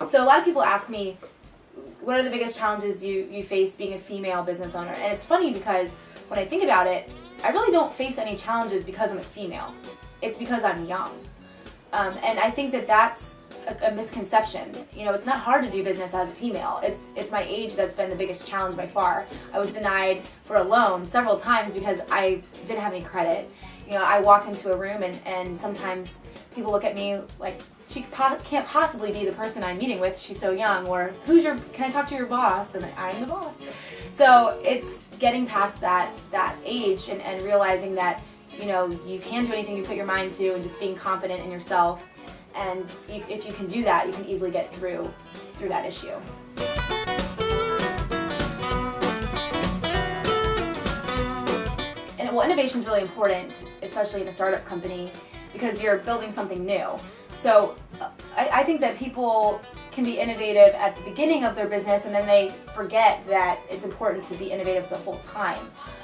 So a lot of people ask me, what are the biggest challenges you face being a female business owner? And it's funny because when I think about it, I really don't face any challenges because I'm a female. It's because I'm young. And I think that that's a misconception. You know, it's not hard to do business as a female. It's my age that's been the biggest challenge by far. I was denied for a loan several times because I didn't have any credit. You know, I walk into a room and sometimes people look at me like, she can't possibly be the person I'm meeting with, she's so young, or can I talk to your boss? And I'm the boss. So it's getting past that age and realizing that, you know, you can do anything you put your mind to, and just being confident in yourself. And if you can do that, you can easily get through that issue. And well, innovation is really important, especially in a startup company, because you're building something new. So I think that people can be innovative at the beginning of their business, and then they forget that it's important to be innovative the whole time.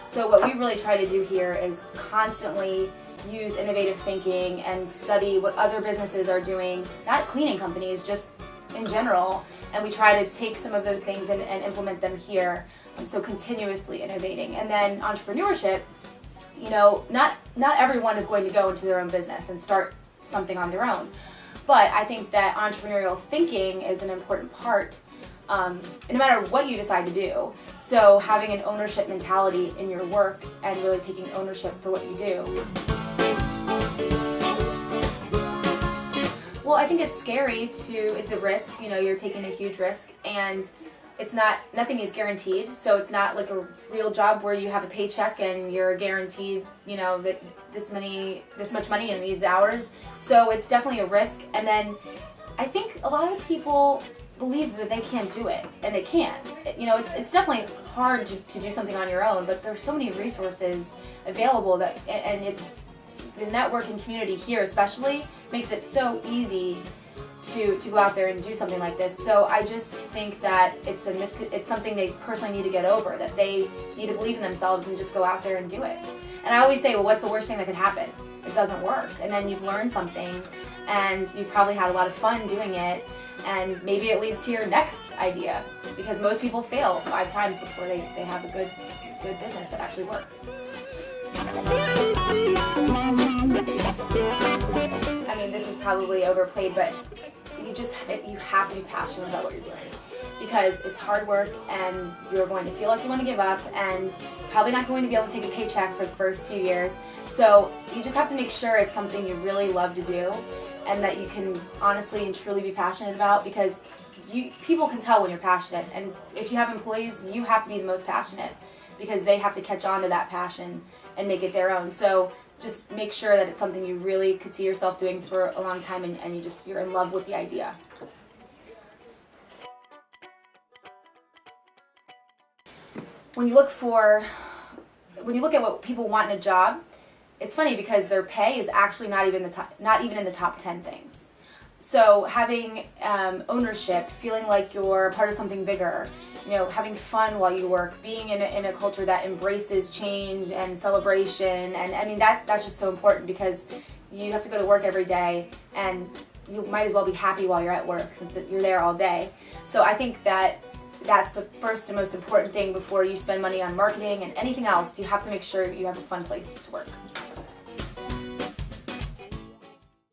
So what we really try to do here is constantly use innovative thinking and study what other businesses are doing, not cleaning companies, just in general. And we try to take some of those things and implement them here. So continuously innovating. And then entrepreneurship, you know, not everyone is going to go into their own business and start something on their own. But I think that entrepreneurial thinking is an important part, no matter what you decide to do. So having an ownership mentality in your work and really taking ownership for what you do. Well, I think it's scary it's a risk, you know, you're taking a huge risk, and nothing is guaranteed. So it's not like a real job where you have a paycheck and you're guaranteed, you know, that this much money in these hours. So it's definitely a risk. And then I think a lot of people believe that they can't do it, and they can. You know, it's definitely hard to do something on your own, but there's so many resources available and it's the networking community here especially makes it so easy to go out there and do something like this. So I just think that it's something they personally need to get over, that they need to believe in themselves and just go out there and do it. And I always say, well, what's the worst thing that could happen? It doesn't work. And then you've learned something, and you've probably had a lot of fun doing it, and maybe it leads to your next idea, because most people fail 5 times before they have a good business that actually works. I mean, this is probably overplayed, but you have to be passionate about what you're doing, because it's hard work and you're going to feel like you want to give up, and probably not going to be able to take a paycheck for the first few years. So you just have to make sure it's something you really love to do and that you can honestly and truly be passionate about, because people can tell when you're passionate. And if you have employees, you have to be the most passionate, because they have to catch on to that passion and make it their own. So just make sure that it's something you really could see yourself doing for a long time, and you're in love with the idea. When you look at what people want in a job, it's funny because their pay is actually not even in the top 10 things. So having ownership, feeling like you're part of something bigger, you know, having fun while you work, being in a culture that embraces change and celebration, and I mean that's just so important, because you have to go to work every day, and you might as well be happy while you're at work since you're there all day. So I think that's the first and most important thing before you spend money on marketing and anything else. You have to make sure you have a fun place to work.